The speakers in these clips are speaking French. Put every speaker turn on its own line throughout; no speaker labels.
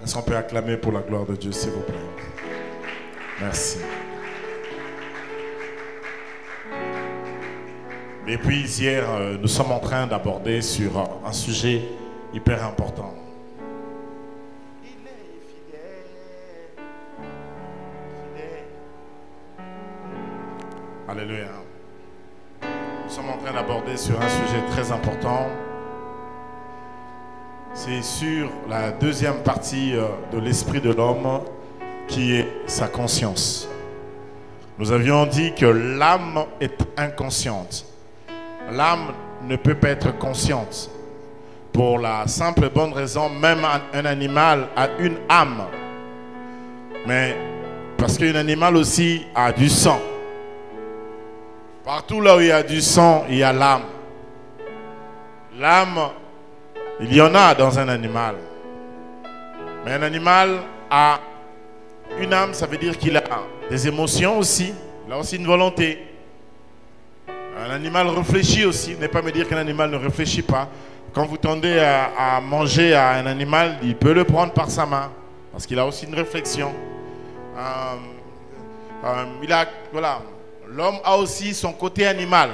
Est-ce qu'on peut acclamer pour la gloire de Dieu, s'il vous plaît? Merci. Et puis hier, nous sommes en train d'aborder sur un sujet hyper important.
Il est fidèle.
Alléluia. Nous sommes en train d'aborder sur un sujet très important. C'est sur la deuxième partie de l'esprit de l'homme qui est sa conscience. Nous avions dit que l'âme est inconsciente. L'âme ne peut pas être consciente. Pour la simple et bonne raison, même un animal a une âme. Mais parce qu'un animal aussi a du sang. Partout là où il y a du sang, il y a l'âme. L'âme, il y en a dans un animal. Mais un animal a une âme, ça veut dire qu'il a des émotions aussi. Il a aussi une volonté. Un animal réfléchit aussi. Ne pas me dire qu'un animal ne réfléchit pas. Quand vous tendez à manger à un animal, il peut le prendre par sa main. Parce qu'il a aussi une réflexion. Voilà. L'homme a aussi son côté animal.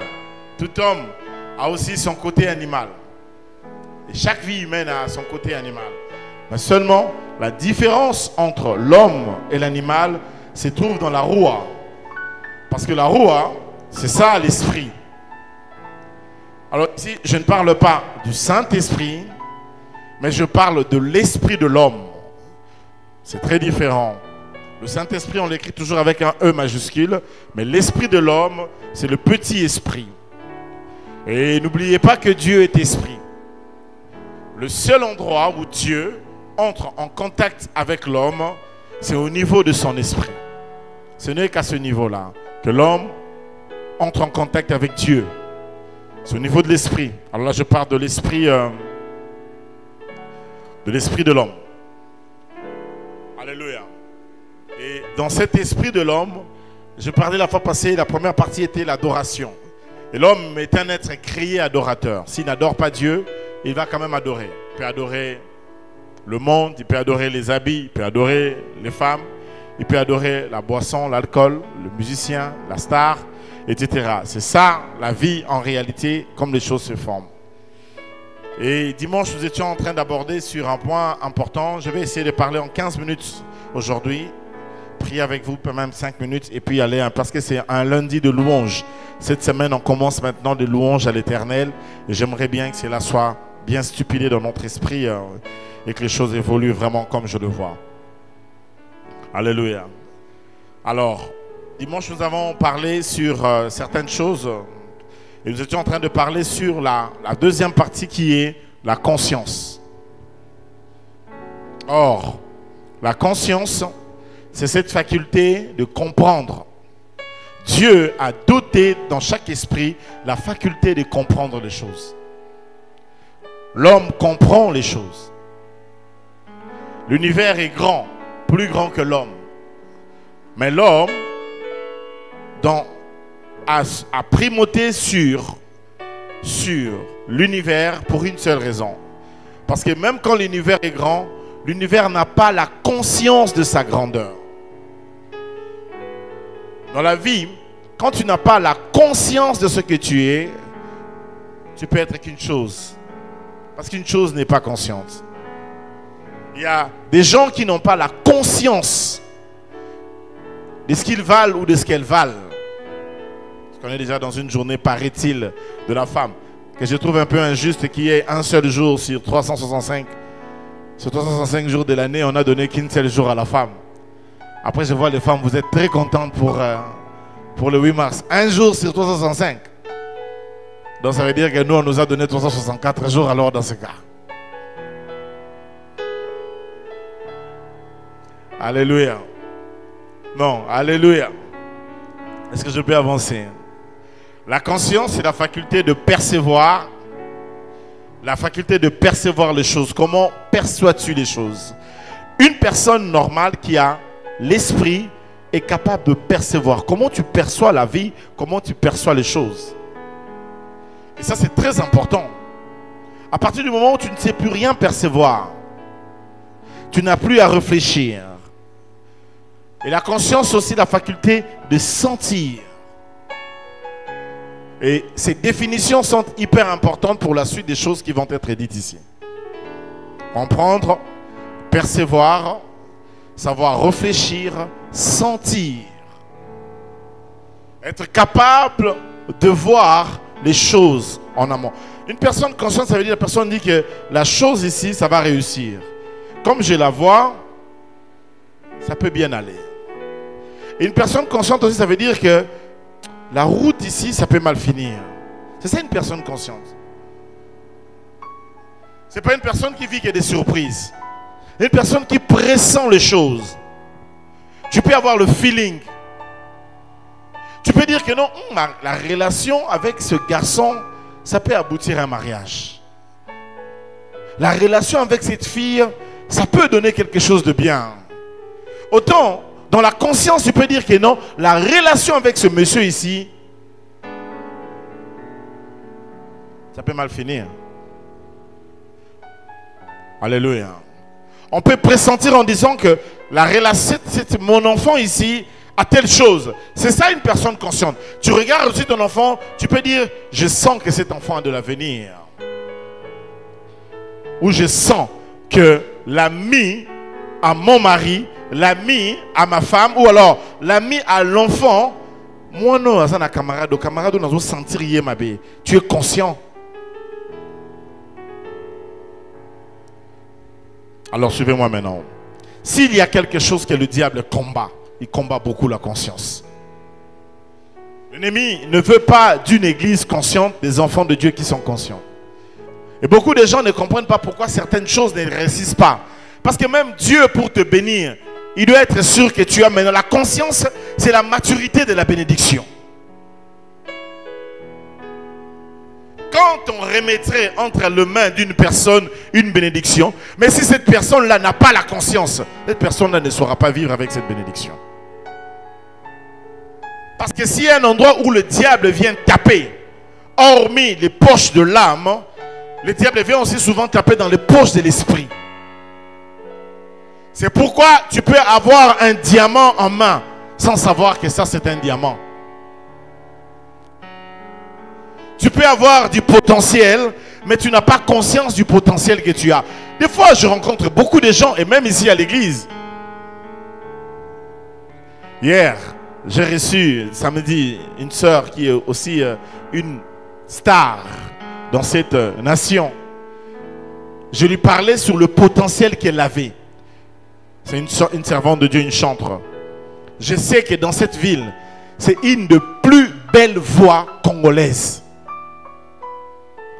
Tout homme a aussi son côté animal. Et chaque vie humaine a son côté animal. Mais seulement, la différence entre l'homme et l'animal se trouve dans la roua. Parce que la roua, c'est ça l'esprit. Alors ici, je ne parle pas du Saint-Esprit, mais je parle de l'esprit de l'homme. C'est très différent. Le Saint-Esprit, on l'écrit toujours avec un E majuscule, mais l'esprit de l'homme, c'est le petit esprit. Et n'oubliez pas que Dieu est esprit. Le seul endroit où Dieu entre en contact avec l'homme, c'est au niveau de son esprit. Ce n'est qu'à ce niveau-là que l'homme entre en contact avec Dieu. C'est au niveau de l'esprit. Alors là, je parle de l'esprit de l'homme. Alléluia. Et dans cet esprit de l'homme, je parlais la fois passée, la première partie était l'adoration. Et l'homme est un être créé adorateur. S'il n'adore pas Dieu, il va quand même adorer. Il peut adorer le monde, il peut adorer les habits, il peut adorer les femmes, il peut adorer la boisson, l'alcool, le musicien, la star, etc. C'est ça la vie en réalité, comme les choses se forment. Et dimanche, nous étions en train d'aborder sur un point important. Je vais essayer de parler en 15 minutes aujourd'hui. Prier avec vous, peut même 5 minutes, et puis aller, parce que c'est un lundi de louange. Cette semaine, on commence maintenant des louanges à l'Éternel. Et j'aimerais bien que cela soit bien stupidé dans notre esprit et que les choses évoluent vraiment comme je le vois. Alléluia. Alors, dimanche, nous avons parlé sur certaines choses. Et nous étions en train de parler sur la deuxième partie qui est la conscience. Or, la conscience, c'est cette faculté de comprendre. Dieu a doté dans chaque esprit la faculté de comprendre les choses. L'homme comprend les choses. L'univers est grand, plus grand que l'homme. Mais l'homme a primauté sur l'univers pour une seule raison. Parce que même quand l'univers est grand, l'univers n'a pas la conscience de sa grandeur. Dans la vie, quand tu n'as pas la conscience de ce que tu es, tu peux être qu'une chose. Parce qu'une chose n'est pas consciente. Il y a des gens qui n'ont pas la conscience de ce qu'ils valent ou de ce qu'elles valent. Parce qu'on est déjà dans une journée, paraît-il, de la femme, que je trouve un peu injuste, qui est un seul jour sur 365. Sur 365 jours de l'année, on n'a donné qu'un seul jour à la femme. Après, je vois les femmes, vous êtes très contentes pour le 8 mars. Un jour sur 365. Donc ça veut dire que nous, on nous a donné 364 jours alors dans ce cas. Alléluia. Non, alléluia. Est-ce que je peux avancer? La conscience, c'est la faculté de percevoir. La faculté de percevoir les choses. Comment perçois-tu les choses? Une personne normale qui a l'esprit est capable de percevoir. Comment tu perçois la vie? Comment tu perçois les choses? Et ça, c'est très important. À partir du moment où tu ne sais plus rien percevoir, Tu n'as plus à réfléchir. Et la conscience aussi la faculté de sentir. Et ces définitions sont hyper importantes pour la suite des choses qui vont être dites ici. Comprendre, percevoir, savoir réfléchir, sentir. Être capable de voir les choses en amont. Une personne consciente, ça veut dire la personne dit que la chose ici, ça va réussir. Comme je la vois, ça peut bien aller. Et une personne consciente aussi, ça veut dire que la route ici, ça peut mal finir. C'est ça une personne consciente. Ce n'est pas une personne qui vit que des surprises. Une personne qui pressent les choses. Tu peux avoir le feeling. Tu peux dire que non, la relation avec ce garçon, ça peut aboutir à un mariage. La relation avec cette fille, ça peut donner quelque chose de bien. Autant, dans la conscience, tu peux dire que non, la relation avec ce monsieur ici, ça peut mal finir. Alléluia. On peut pressentir en disant que la relation, mon enfant ici a telle chose. C'est ça une personne consciente. Tu regardes aussi ton enfant, tu peux dire, je sens que cet enfant a de l'avenir. Ou je sens que l'ami à mon mari, l'ami à ma femme, ou alors l'ami à l'enfant, moi non, ça n'a camarade, on a sentir yémabé. Tu es conscient. Alors suivez-moi maintenant. S'il y a quelque chose que le diable combat, il combat beaucoup la conscience. L'ennemi ne veut pas d'une église consciente, des enfants de Dieu qui sont conscients. Et beaucoup de gens ne comprennent pas pourquoi certaines choses ne réussissent pas. Parce que même Dieu, pour te bénir, il doit être sûr que tu as maintenant la conscience, c'est la maturité de la bénédiction. Quand on remettrait entre les mains d'une personne une bénédiction, mais si cette personne-là n'a pas la conscience, cette personne-là ne saura pas vivre avec cette bénédiction. Parce que s'il y a un endroit où le diable vient taper, hormis les poches de l'âme, le diable vient aussi souvent taper dans les poches de l'esprit. C'est pourquoi tu peux avoir un diamant en main sans savoir que ça c'est un diamant. Tu peux avoir du potentiel, mais tu n'as pas conscience du potentiel que tu as. Des fois, je rencontre beaucoup de gens, et même ici à l'église. Hier, j'ai reçu, samedi, une sœur qui est aussi une star dans cette nation. Je lui parlais sur le potentiel qu'elle avait. C'est une servante de Dieu, une chantre. Je sais que dans cette ville, c'est une des plus belles voix congolaises.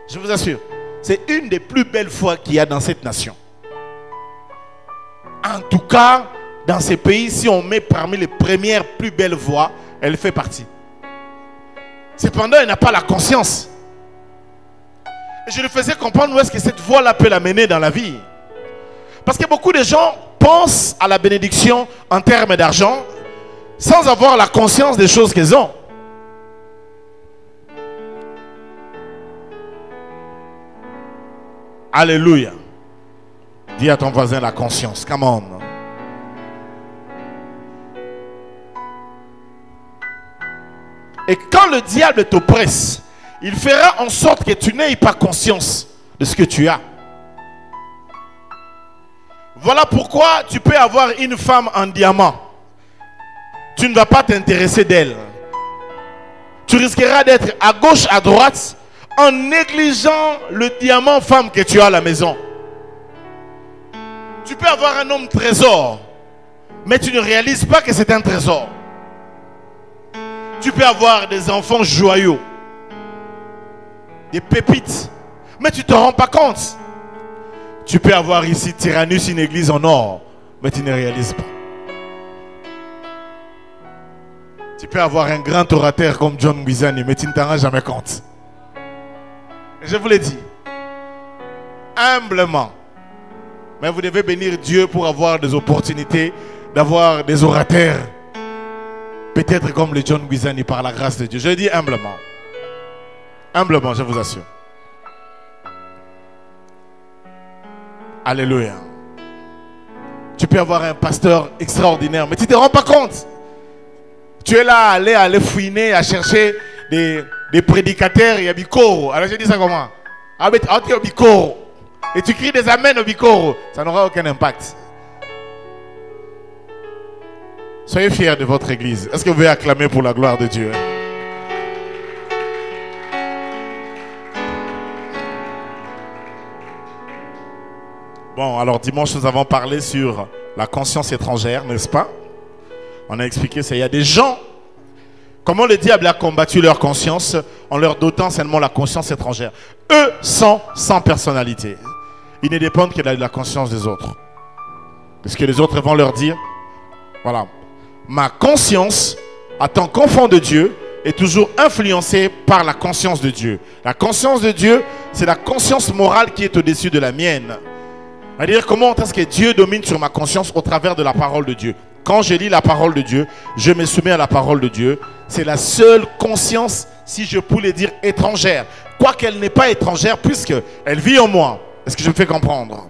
Je vous assure, c'est une des plus belles voix qu'il y a dans cette nation. En tout cas, dans ces pays, si on met parmi les premières plus belles voix, elle fait partie. Cependant, elle n'a pas la conscience. Et je lui faisais comprendre où est-ce que cette voix-là peut l'amener dans la vie. Parce que beaucoup de gens pensent à la bénédiction en termes d'argent sans avoir la conscience des choses qu'ils ont. Alléluia. Dis à ton voisin la conscience. Come on. Et quand le diable t'oppresse, il fera en sorte que tu n'aies pas conscience de ce que tu as. Voilà pourquoi tu peux avoir une femme en diamant. Tu ne vas pas t'intéresser d'elle. Tu risqueras d'être à gauche, à droite, en négligeant le diamant femme que tu as à la maison. Tu peux avoir un homme trésor, mais tu ne réalises pas que c'est un trésor. Tu peux avoir des enfants joyaux, des pépites, mais tu ne te rends pas compte. Tu peux avoir ici Tyrannus, une église en or, mais tu ne réalises pas. Tu peux avoir un grand orateur comme John Wizani, mais tu ne t'en rends jamais compte. Je vous l'ai dit, humblement. Mais vous devez bénir Dieu pour avoir des opportunités, d'avoir des orateurs. Peut-être comme le John Wizani par la grâce de Dieu. Je dis humblement. Humblement, je vous assure. Alléluia. Tu peux avoir un pasteur extraordinaire, mais tu ne te rends pas compte. Tu es là à aller fouiner, à chercher des prédicateurs et à bikoro. Alors je dis ça comment? Et tu cries des amens au bikoro. Ça n'aura aucun impact. Soyez fiers de votre église. Est-ce que vous pouvez acclamer pour la gloire de Dieu? Bon, alors dimanche, nous avons parlé sur la conscience étrangère, n'est-ce pas? On a expliqué ça. Il y a des gens, comment le diable a combattu leur conscience en leur dotant seulement la conscience étrangère. Eux sont sans personnalité. Ils ne dépendent que de la conscience des autres. Parce que les autres vont leur dire, voilà, ma conscience, en tant qu'enfant de Dieu, est toujours influencée par la conscience de Dieu. La conscience de Dieu, c'est la conscience morale qui est au-dessus de la mienne. C'est-à-dire, comment est-ce que Dieu domine sur ma conscience au travers de la parole de Dieu? Quand je lis la parole de Dieu, je me soumets à la parole de Dieu. C'est la seule conscience, si je pouvais dire, étrangère. Quoiqu'elle n'est pas étrangère, puisqu'elle vit en moi. Est-ce que je me fais comprendre?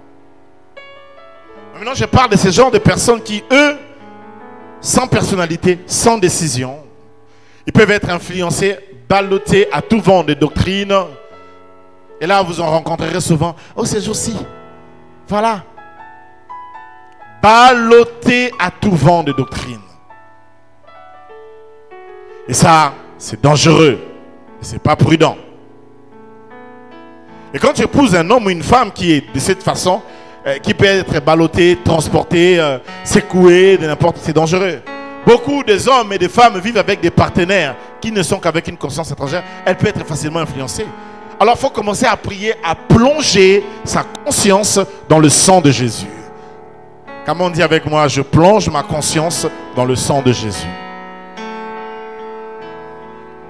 Maintenant, je parle de ces genres de personnes qui, eux, sans personnalité, sans décision, ils peuvent être influencés, ballottés à tout vent de doctrines. Et là, vous en rencontrerez souvent. Oh, ces jours-ci. Voilà. Ballottés à tout vent de doctrines. Et ça, c'est dangereux. C'est pas prudent. Et quand tu épouses un homme ou une femme qui est de cette façon, qui peut être ballotté, transporté, secoué, de n'importe, c'est dangereux. Beaucoup des hommes et des femmes vivent avec des partenaires qui ne sont qu'avec une conscience étrangère. Elle peut être facilement influencée. Alors il faut commencer à prier, à plonger sa conscience dans le sang de Jésus. Comme on dit avec moi, je plonge ma conscience dans le sang de Jésus.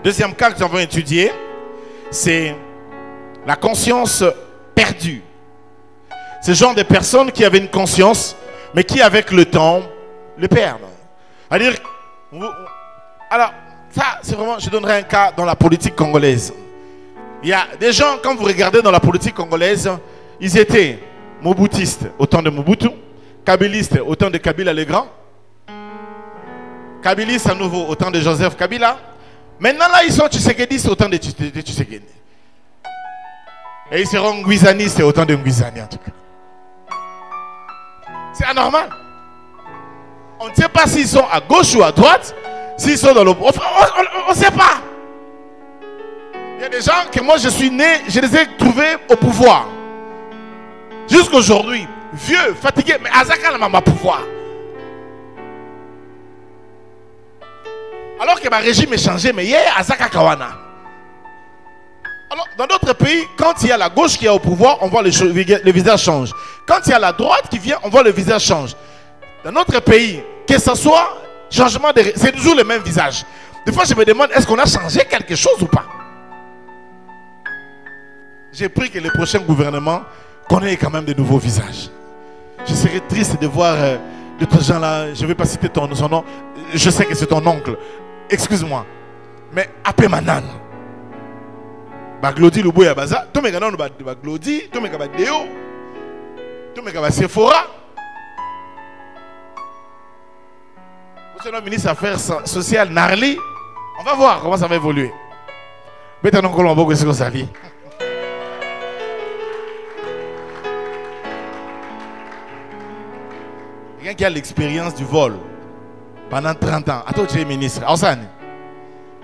Deuxième cas que nous avons étudié, c'est la conscience perdue. C'est le genre de personnes qui avaient une conscience, mais qui avec le temps le perdent. C'est-à-dire, alors ça c'est vraiment, je donnerai un cas dans la politique congolaise. Il y a des gens, quand vous regardez dans la politique congolaise, ils étaient mobutistes au temps de Mobutu, kabilistes au temps de Kabila le Grand, kabilistes à nouveau au temps de Joseph Kabila. Maintenant là, ils sont tshisekidistes au temps de Tshisekedi. Et ils seront nguizanistes au temps de Nguizani en tout cas. C'est anormal. On ne sait pas s'ils sont à gauche ou à droite, s'ils sont dans le... On ne sait pas. Il y a des gens que moi je suis né, je les ai trouvés au pouvoir. Jusqu'aujourd'hui, vieux, fatigué, mais Azaka n'a pas pouvoir. Alors que ma régime est changé, mais hier, Azaka Kawana. Alors, dans d'autres pays, quand il y a la gauche qui est au pouvoir, on voit le visage change. Quand il y a la droite qui vient, on voit le visage change. Dans notre pays, que ce soit changement de... C'est toujours le même visage. Des fois, je me demande, est-ce qu'on a changé quelque chose ou pas? J'ai pris que le prochain gouvernement connaît quand même de nouveaux visages. Je serais triste de voir d'autres gens là. Je ne vais pas citer son nom. Je sais que c'est ton oncle. Excuse-moi. Mais appelle Manan. Glody Luboya Baza. Tout le monde a Glody. Tout le monde a Déo. Tout le monde a Sephora. Monsieur le ministre des Affaires sociales, Narli. On va voir comment ça va évoluer. Maintenant, Colombo, qu'est-ce que ça dit? Quelqu'un qui a l'expérience du vol pendant 30 ans. Attends, tu es ministre. Osane.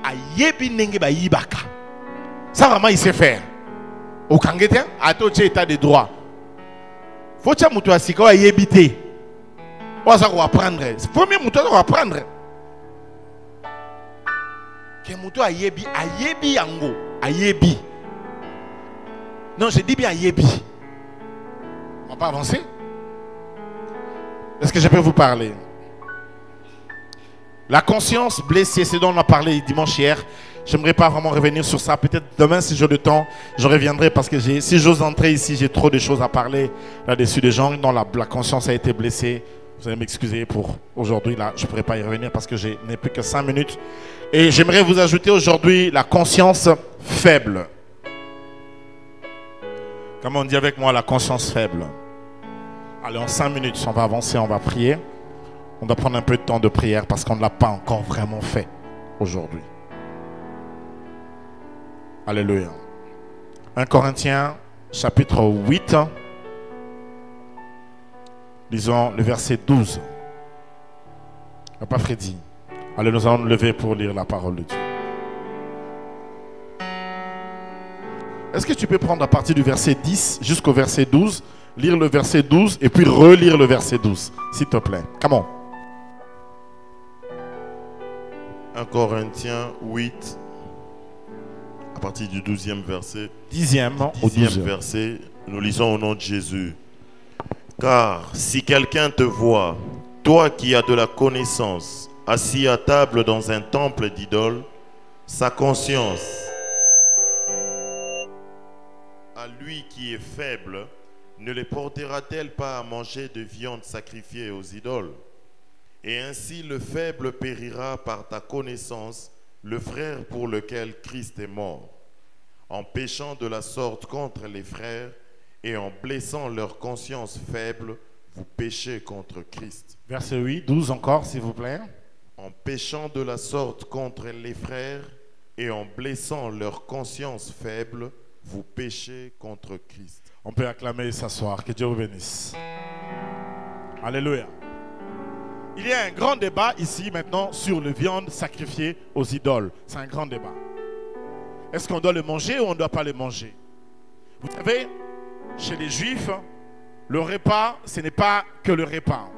Ayebi nenge ba yibaka. Ça vraiment il sait faire. Au Kangete, attends, tu es état de droit. Faut que tu aies quoi yebité. On va apprendre. C'est le premier mouton qu'on va apprendre. Que mouton ayebi yango. Ayebi. Non, je dis bien ayebi. On va pas avancer. Est-ce que je peux vous parler? La conscience blessée, c'est dont on a parlé dimanche hier. J'aimerais pas vraiment revenir sur ça. Peut-être demain, si j'ai le temps, je reviendrai parce que si j'ose entrer ici, j'ai trop de choses à parler là-dessus des gens dont la conscience a été blessée. Vous allez m'excuser pour aujourd'hui. Là, je ne pourrai pas y revenir parce que je n'ai plus que 5 minutes. Et j'aimerais vous ajouter aujourd'hui la conscience faible. Comme on dit avec moi, la conscience faible. Allez, en 5 minutes, on va avancer, on va prier. On doit prendre un peu de temps de prière parce qu'on ne l'a pas encore vraiment fait aujourd'hui. Alléluia. 1 Corinthiens, chapitre 8. Lisons le verset 12. Papa Freddy. Allez, nous allons nous lever pour lire la parole de Dieu. Est-ce que tu peux prendre à partir du verset 10 jusqu'au verset 12, lire le verset 12 et puis relire le verset 12, s'il te plaît. Come on.
1 Corinthiens 8, à partir du 12e verset.
10e au 12e
verset, nous lisons au nom de Jésus. Car si quelqu'un te voit, toi qui as de la connaissance, assis à table dans un temple d'idole, sa conscience, à lui qui est faible, ne les portera-t-elle pas à manger de viande sacrifiée aux idoles? Et ainsi le faible périra par ta connaissance, le frère pour lequel Christ est mort. En péchant de la sorte contre les frères et en blessant leur conscience faible, vous péchez contre Christ.
Verset 8, 12 encore, s'il vous plaît.
En péchant de la sorte contre les frères et en blessant leur conscience faible, vous péchez contre Christ.
On peut acclamer et s'asseoir. Que Dieu vous bénisse. Alléluia. Il y a un grand débat ici maintenant sur la viande sacrifiée aux idoles. C'est un grand débat. Est-ce qu'on doit le manger ou on ne doit pas le manger? Vous savez, chez les Juifs, le repas, ce n'est pas que le repas.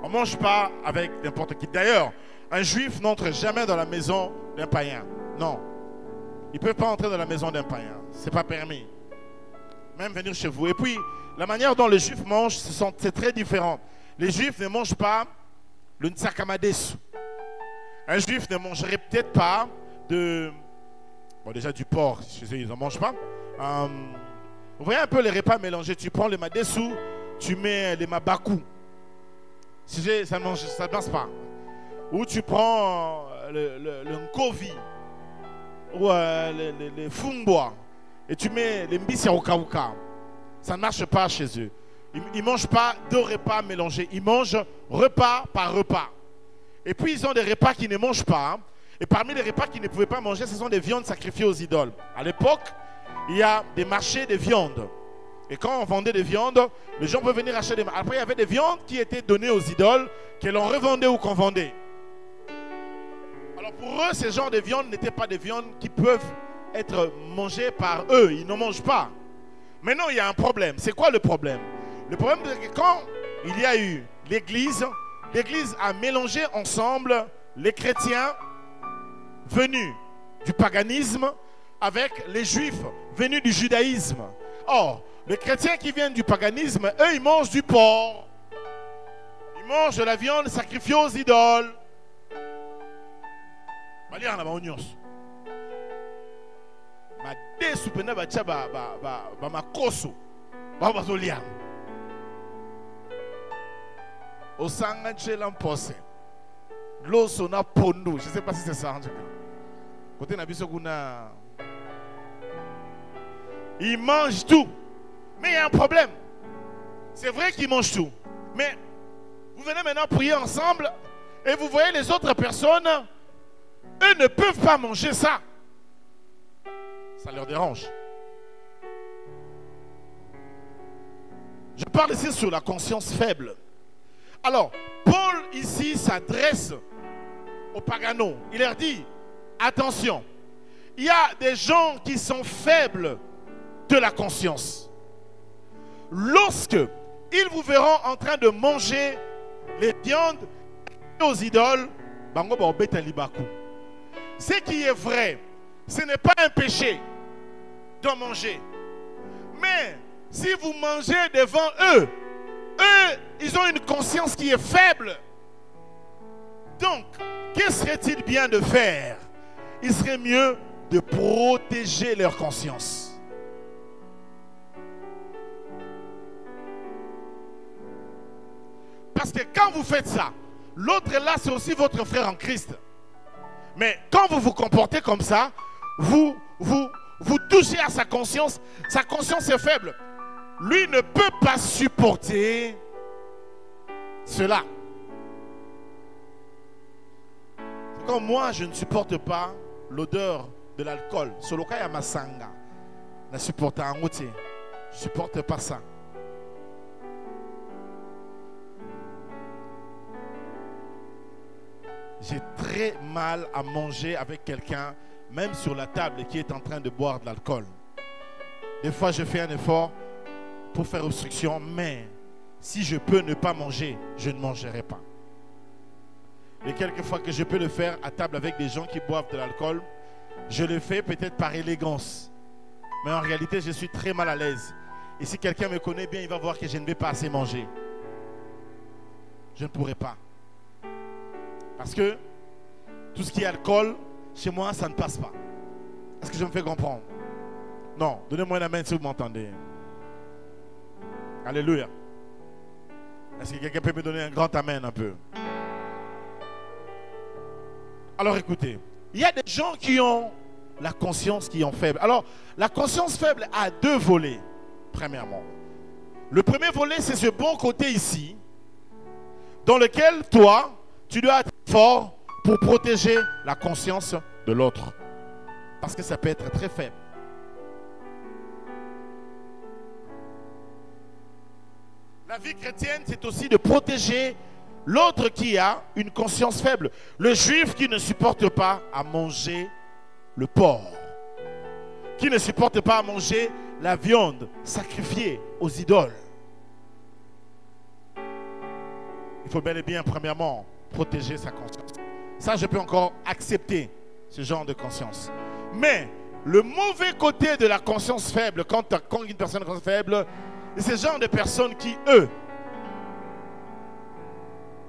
On ne mange pas avec n'importe qui. D'ailleurs, un Juif n'entre jamais dans la maison d'un païen. Non. Il ne peut pas entrer dans la maison d'un païen. Ce n'est pas permis. Même venir chez vous. Et puis, la manière dont les Juifs mangent, c'est très différent. Les Juifs ne mangent pas le ntsakamadesu. Un Juif ne mangerait peut-être pas de... Bon, déjà du porc, chez eux, ils n'en mangent pas. Vous voyez un peu les repas mélangés. Tu prends le madesu, tu mets les mabaku. Ça ne passe pas. Ou tu prends le nkovi, ou les fumbois, et tu mets les mbisiarokauka. Ça ne marche pas chez eux. Ils ne mangent pas deux repas mélangés. Ils mangent repas par repas. Et puis ils ont des repas qu'ils ne mangent pas. Et parmi les repas qu'ils ne pouvaient pas manger, ce sont des viandes sacrifiées aux idoles. À l'époque, il y a des marchés de viande. Et quand on vendait des viandes, les gens peuvent venir acheter des... Après, il y avait des viandes qui étaient données aux idoles, que l'on revendait ou qu'on vendait. Alors pour eux, ces genres de viandes n'étaient pas des viandes qui peuvent être mangées par eux. Ils n'en mangent pas. Maintenant, il y a un problème. C'est quoi le problème? Le problème, c'est que quand il y a eu l'Église, l'Église a mélangé ensemble les chrétiens venus du paganisme avec les Juifs venus du judaïsme. Or, les chrétiens qui viennent du paganisme, eux, ils mangent du porc. Ils mangent de la viande sacrifiée aux idoles. Je ne sais pas si c'est ça en tout cas. Côté Nabisoguna, ils mangent tout. Mais il y a un problème. C'est vrai qu'ils mangent tout. Mais vous venez maintenant prier ensemble et vous voyez les autres personnes, eux ne peuvent pas manger ça. Ça leur dérange. Je parle ici sur la conscience faible. Alors, Paul ici s'adresse aux paganos. Il leur dit, attention, il y a des gens qui sont faibles de la conscience. Lorsque ils vous verront en train de manger les viandes aux idoles, ce qui est vrai, ce n'est pas un péché d'en manger. Mais si vous mangez devant eux, ils ont une conscience qui est faible. Donc, que serait-il bien de faire? Il serait mieux de protéger leur conscience. Parce que quand vous faites ça, l'autre là, c'est aussi votre frère en Christ. Mais quand vous vous comportez comme ça, vous touchez à sa conscience est faible. Lui ne peut pas supporter cela. C'est comme moi, je ne supporte pas l'odeur de l'alcool. Soloka ya masanga. Je ne supporte pas Je ne supporte pas ça. J'ai très mal à manger avec quelqu'un, même sur la table, qui est en train de boire de l'alcool. Des fois, je fais un effort pour faire obstruction, mais si je peux ne pas manger, je ne mangerai pas. Et quelques fois que je peux le faire à table avec des gens qui boivent de l'alcool, je le fais peut-être par élégance. Mais en réalité, je suis très mal à l'aise. Et si quelqu'un me connaît bien, il va voir que je ne vais pas assez manger. Je ne pourrai pas. Parce que tout ce qui est alcool, chez moi, ça ne passe pas. Est-ce que je me fais comprendre? Non. Donnez-moi un amen si vous m'entendez. Alléluia. Est-ce que quelqu'un peut me donner un grand amen un peu? Alors écoutez, il y a des gens qui ont la conscience qui est faible. Alors, la conscience faible a deux volets, premièrement. Le premier volet, c'est ce bon côté ici, dans lequel toi, tu dois être fort pour protéger la conscience de l'autre. Parce que ça peut être très faible. La vie chrétienne, c'est aussi de protéger l'autre qui a une conscience faible. Le juif qui ne supporte pas à manger le porc. Qui ne supporte pas à manger la viande sacrifiée aux idoles. Il faut bel et bien, premièrement, protéger sa conscience. Ça, je peux encore accepter ce genre de conscience. Mais le mauvais côté de la conscience faible, quand une personne a une conscience faible, c'est ce genre de personnes qui, eux,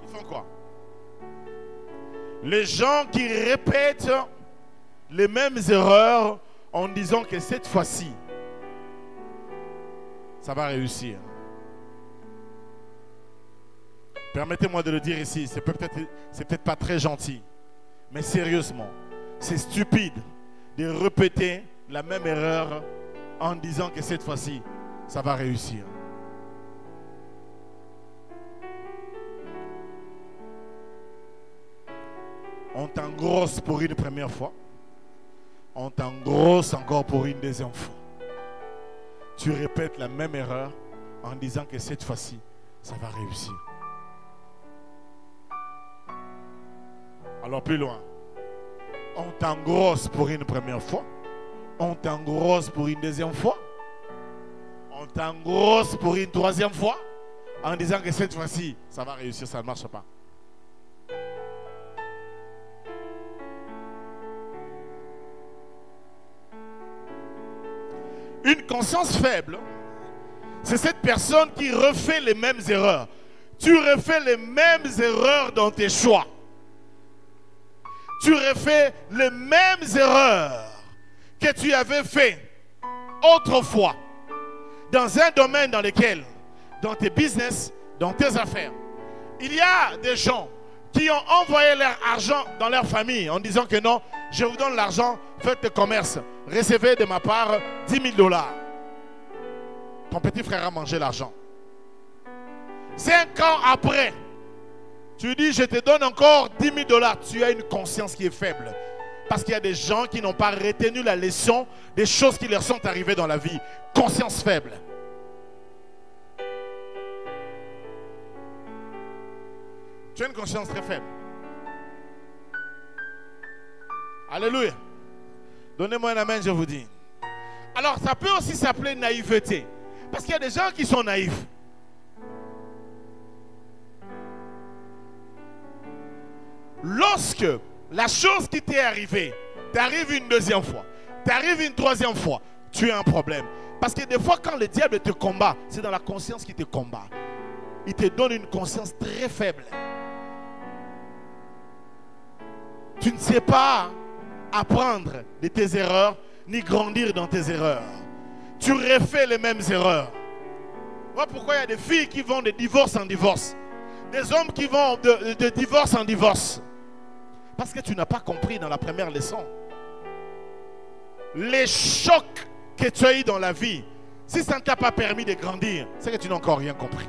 ils font quoi? Les gens qui répètent les mêmes erreurs en disant que cette fois-ci, ça va réussir. Permettez-moi de le dire ici, c'est peut-être pas très gentil, mais sérieusement, c'est stupide de répéter la même erreur en disant que cette fois-ci, ça va réussir. On t'engrosse pour une première fois, on t'engrosse encore pour une deuxième fois. Tu répètes la même erreur en disant que cette fois-ci, ça va réussir. Alors plus loin, on t'engrosse pour une première fois, on t'engrosse pour une deuxième fois, on t'engrosse pour une troisième fois, en disant que cette fois-ci, ça va réussir, ça ne marche pas. Une conscience faible, c'est cette personne qui refait les mêmes erreurs. Tu refais les mêmes erreurs dans tes choix. Tu refais les mêmes erreurs que tu avais fait autrefois dans un domaine dans lequel, dans tes business, dans tes affaires, il y a des gens qui ont envoyé leur argent dans leur famille en disant que non, je vous donne l'argent, faites le commerce, recevez de ma part 10 000 $. Ton petit frère a mangé l'argent. 5 ans après, tu dis je te donne encore 10 000 $. Tu as une conscience qui est faible. Parce qu'il y a des gens qui n'ont pas retenu la leçon des choses qui leur sont arrivées dans la vie. Conscience faible. Tu as une conscience très faible. Alléluia. Donnez-moi un amen, je vous dis. Alors, ça peut aussi s'appeler naïveté. Parce qu'il y a des gens qui sont naïfs. Lorsque la chose qui t'est arrivée t'arrive une deuxième fois, t'arrive une troisième fois, tu as un problème. Parce que des fois, quand le diable te combat, c'est dans la conscience qu'il te combat. Il te donne une conscience très faible. Tu ne sais pas apprendre de tes erreurs, ni grandir dans tes erreurs. Tu refais les mêmes erreurs. Voilà pourquoi il y a des filles qui vont de divorce en divorce. Des hommes qui vont de divorce en divorce. Parce que tu n'as pas compris dans la première leçon. Les chocs que tu as eu dans la vie, si ça ne t'a pas permis de grandir, c'est que tu n'as encore rien compris.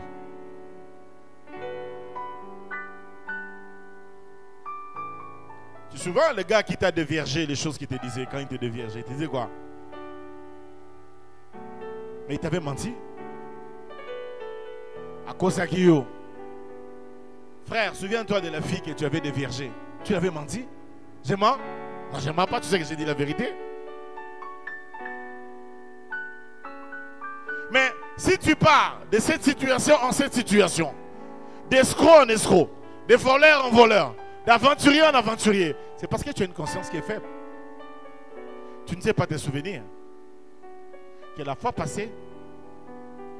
Souvent, le gars qui t'a déviergé, les choses qu'il te disait quand il te déviergeait, il te disait quoi? Mais il t'avait menti. À cause de qui? Frère, souviens-toi de la fille que tu avais déviergée. Tu l'avais menti? Je mens? Non, je mens pas, tu sais que j'ai dit la vérité. Mais si tu pars de cette situation en cette situation, d'escroc en escroc, de voleur en voleur, d'aventurier en aventurier, c'est parce que tu as une conscience qui est faible. Tu ne sais pas te souvenir que la fois passée,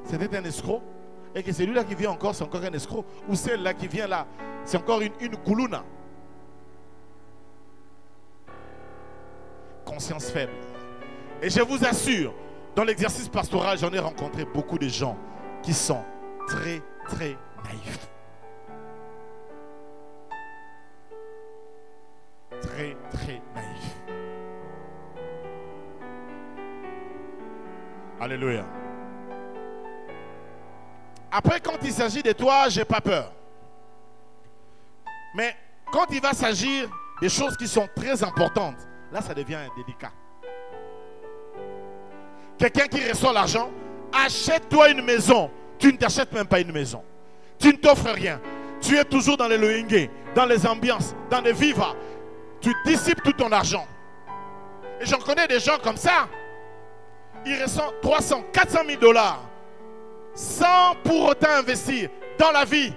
c'était un escroc et que celui-là qui vient encore, c'est encore un escroc. Ou celle-là qui vient là, c'est encore une koulouna. Conscience faible. Et je vous assure, dans l'exercice pastoral, j'en ai rencontré beaucoup de gens qui sont très, très naïfs. Très, très naïfs. Alléluia. Après, quand il s'agit de toi, j'ai pas peur. Mais quand il va s'agir des choses qui sont très importantes, là, ça devient délicat. Quelqu'un qui reçoit l'argent, achète-toi une maison. Tu ne t'achètes même pas une maison. Tu ne t'offres rien. Tu es toujours dans les loyenge, dans les ambiances, dans les vivas. Tu dissipes tout ton argent. Et j'en connais des gens comme ça. Ils reçoivent 300, 400 000 $ sans pour autant investir dans la vie.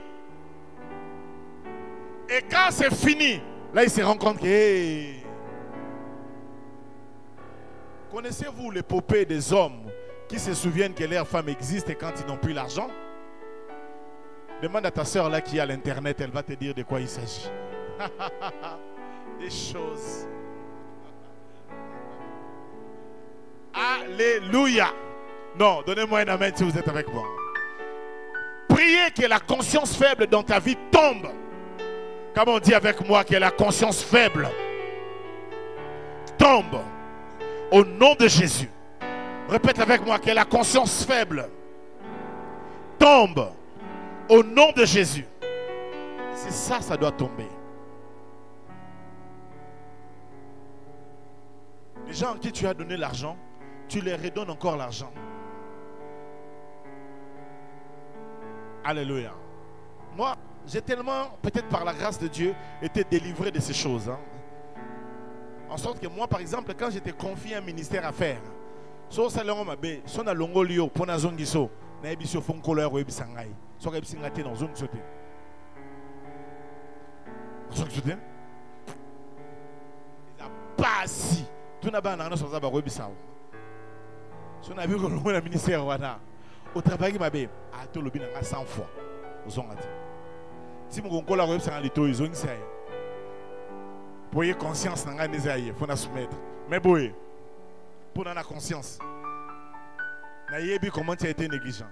Et quand c'est fini, là, ils se rendent compte que... Hey, connaissez-vous l'épopée des hommes qui se souviennent que leur femme existe et quand ils n'ont plus l'argent? Demande à ta soeur là qui est à l'internet, elle va te dire de quoi il s'agit. Des choses. Alléluia. Non, donnez-moi un amen si vous êtes avec moi. Priez que la conscience faible dans ta vie tombe. Comme on dit avec moi, que la conscience faible tombe. Au nom de Jésus. Répète avec moi, que la conscience faible tombe. Au nom de Jésus. C'est ça, ça doit tomber. Les gens à qui tu as donné l'argent, tu les redonnes encore l'argent. Alléluia. Moi, j'ai tellement, peut-être par la grâce de Dieu, été délivré de ces choses. En sorte que moi, par exemple, quand j'étais confié à un ministère à faire, so salon mabe, son a longolio pour na zone giso, na ebisio fon couleur ou ebisangai, so ka ebisingate dans zone sote. Zone sote. Il a pas si. Tout n'a pas na so za ba ko ebisao. So na bi ko longo na ministère wana. Au travail mabe, a to lobi na 100 fois. Zone ati. Si mon couleur ou ebisanga lito zone sai. Pour y conscience n'a pas il faut la soumettre. Mais boy, pour la conscience, n'a pas comment tu as été négligent.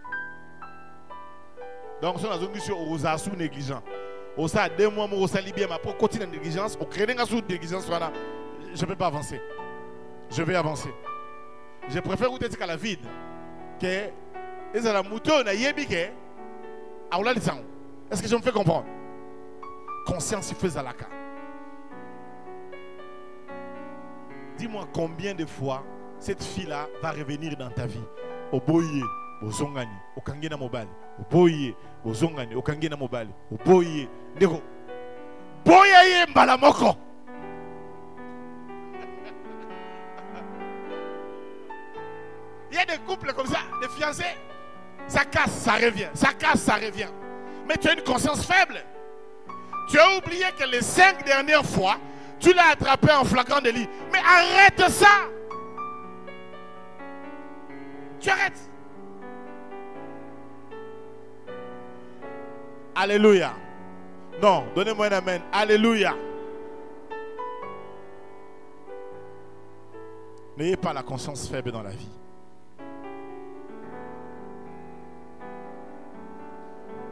Donc si on a zone sur aux sous négligent, au ça 2 mois au sali bien, mais pour continuer la négligence, au créer un sous négligence voilà, je ne peux pas avancer. Je vais avancer. Je préfère vous dire qu'à la vide que les ala mouton n'a pas que aula lisang. Est-ce que je me fais comprendre? Conscience il fait zalaka. Dis-moi combien de fois cette fille-là va revenir dans ta vie. Au boye, au zongani, au kangena mobile. Au boye, au zongani, au kangena mobile. Au boye, ndeko. Boye mbalamoko. Il y a des couples comme ça, des fiancés. Ça casse, ça revient. Ça casse, ça revient. Mais tu as une conscience faible. Tu as oublié que les 5 dernières fois, tu l'as attrapé en flagrant délit. Mais arrête ça. Tu arrêtes. Alléluia. Non, donnez-moi un amen. Alléluia. N'ayez pas la conscience faible dans la vie.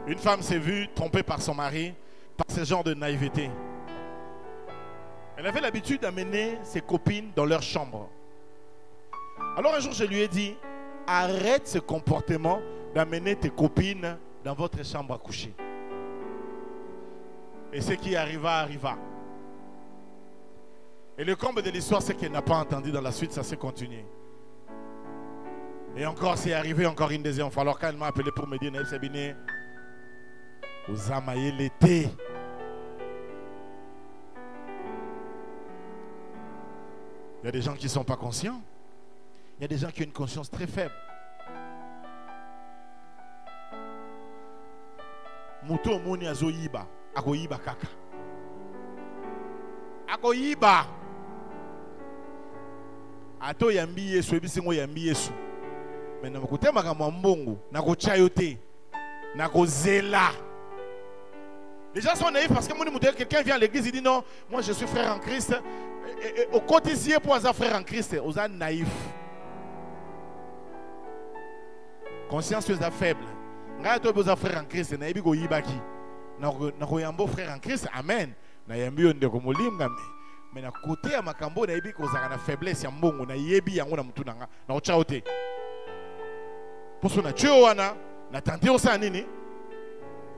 Une femme s'est vue trompée par son mari par ce genre de naïveté. Elle avait l'habitude d'amener ses copines dans leur chambre. Alors un jour, je lui ai dit, arrête ce comportement d'amener tes copines dans votre chambre à coucher. Et ce qui arriva, arriva. Et le comble de l'histoire, c'est qu'elle n'a pas entendu dans la suite, ça s'est continué. Et encore, c'est arrivé encore une deuxième fois. Alors quand elle m'a appelé pour me dire, Naïf Sabine, vous amaillez l'été. Il y a des gens qui ne sont pas conscients. Il y a des gens qui ont une conscience très faible. Muto moni azoyiba, akoyiba kaka. Akoyiba. Ato yambi Yesu, ebisingo yambi Yesu. Mais na kote makambo mbongo, na ko chayote, na ko zela. Les gens sont naïfs parce que quelqu'un vient à l'église et dit non, moi je suis frère en Christ. Et au quotidien pour être frère en Christ, vous êtes naïf. Conscience vous êtes faible. Vous êtes frère en Christ, vous êtes yibaki. Vous êtes frère en Christ, amen. Vous êtes mais na côté à makambo na yebi ko za na faiblesse ya mbongo na yebi yango na mutu nanga na ochaote. Pour ça na tuo wana na tante osa nini?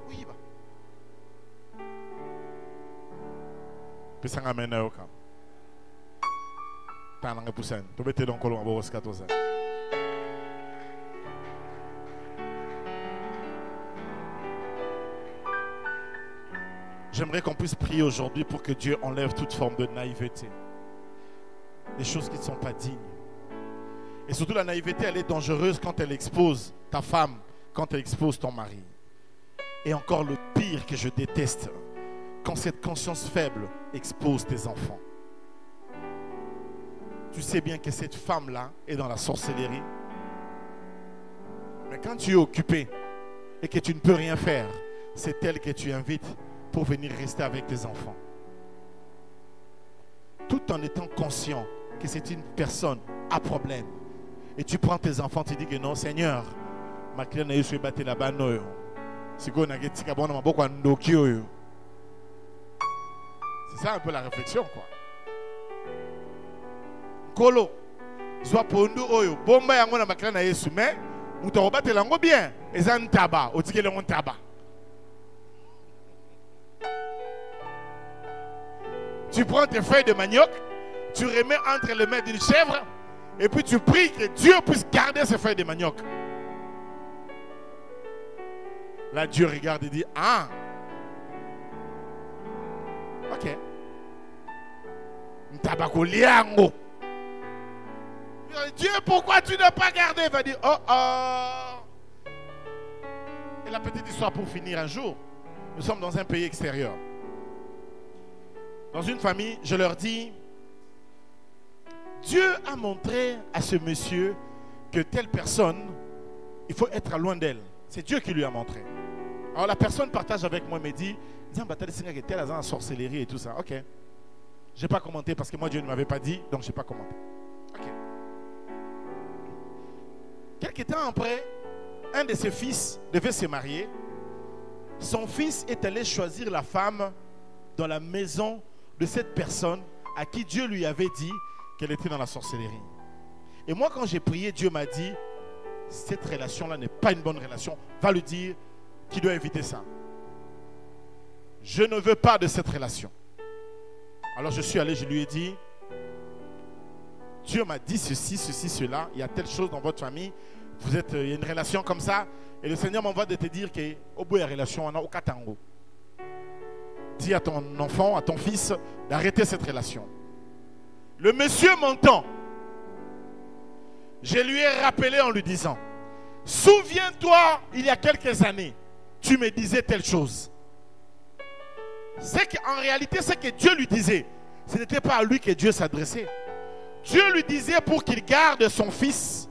Oui ba. Pesanga mena yoka. Tananga pusan. To bete don kolon abo oskatoza. J'aimerais qu'on puisse prier aujourd'hui pour que Dieu enlève toute forme de naïveté. Des choses qui ne sont pas dignes. Et surtout la naïveté, elle est dangereuse quand elle expose ta femme, quand elle expose ton mari. Et encore le pire que je déteste, quand cette conscience faible expose tes enfants. Tu sais bien que cette femme-là est dans la sorcellerie. Mais quand tu es occupé et que tu ne peux rien faire, c'est elle que tu invites pour venir rester avec tes enfants. Tout en étant conscient que c'est une personne à problème. Et tu prends tes enfants, tu dis que non, Seigneur, ma clé n'a eu sur battre là-bas, non. C'est ça un peu la réflexion, quoi. Kolo, soit pour nous, bomba yango na ma clé n'a eu sur mais, ou t'en rebattre l'ango bien, et ça un tabac, ou tu un tabac. Tu prends tes feuilles de manioc, tu remets entre les mains d'une chèvre et puis tu pries que Dieu puisse garder ces feuilles de manioc. Là, Dieu regarde et dit, ah, ok. Dieu, pourquoi tu n'as pas gardé? Il va dire, oh oh. Et la petite histoire pour finir un jour, nous sommes dans un pays extérieur. Dans une famille, je leur dis, Dieu a montré à ce monsieur que telle personne, il faut être loin d'elle. C'est Dieu qui lui a montré. Alors la personne partage avec moi et me dit, telle a une sorcellerie et tout ça. Ok. Je n'ai pas commenté parce que moi Dieu ne m'avait pas dit, donc je n'ai pas commenté. Ok. Quelque temps après, un de ses fils devait se marier. Son fils est allé choisir la femme dans la maison de cette personne à qui Dieu lui avait dit qu'elle était dans la sorcellerie. Et moi, quand j'ai prié, Dieu m'a dit, cette relation-là n'est pas une bonne relation. Va lui dire qu'il doit éviter ça. Je ne veux pas de cette relation. Alors je suis allé, je lui ai dit, Dieu m'a dit ceci, ceci, cela. Il y a telle chose dans votre famille. Il y a une relation comme ça. Et le Seigneur m'envoie de te dire qu'au bout de la relation, on a au katango. Dis à ton enfant, à ton fils, d'arrêter cette relation. Le monsieur m'entend. Je lui ai rappelé en lui disant, souviens-toi, il y a quelques années, tu me disais telle chose. C'est qu'en réalité, ce que Dieu lui disait, ce n'était pas à lui que Dieu s'adressait. Dieu lui disait pour qu'il garde son fils.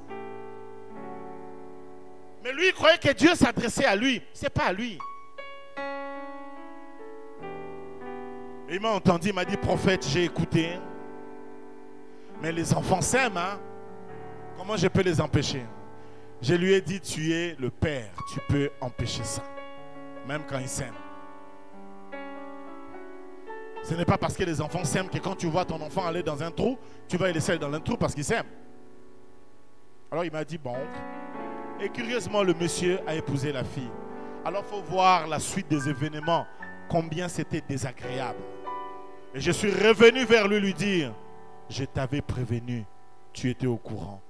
Mais lui, il croyait que Dieu s'adressait à lui. Ce n'est pas à lui. Il m'a entendu, il m'a dit, prophète, j'ai écouté. Mais les enfants s'aiment, hein? Comment je peux les empêcher? Je lui ai dit, tu es le père, tu peux empêcher ça. Même quand ils s'aiment. Ce n'est pas parce que les enfants s'aiment que quand tu vois ton enfant aller dans un trou, tu vas le laisser dans un trou parce qu'il s'aime. Alors il m'a dit, bon. Et curieusement, le monsieur a épousé la fille. Alors il faut voir la suite des événements, combien c'était désagréable. Et je suis revenu vers lui dire, je t'avais prévenu, tu étais au courant.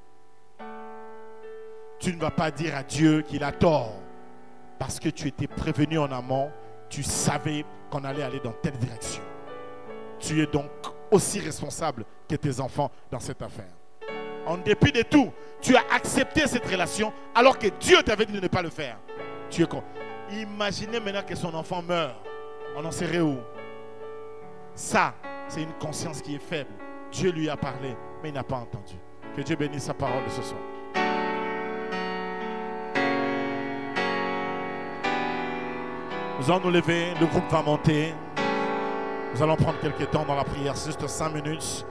Tu ne vas pas dire à Dieu qu'il a tort parce que tu étais prévenu en amont, tu savais qu'on allait aller dans telle direction. Tu es donc aussi responsable que tes enfants dans cette affaire. En dépit de tout, tu as accepté cette relation alors que Dieu t'avait dit de ne pas le faire. Tu es con. Imaginez maintenant que son enfant meurt. On en serait où? Ça, c'est une conscience qui est faible. Dieu lui a parlé, mais il n'a pas entendu. Que Dieu bénisse sa parole de ce soir. Nous allons nous lever, le groupe va monter. Nous allons prendre quelques temps dans la prière, juste 5 minutes.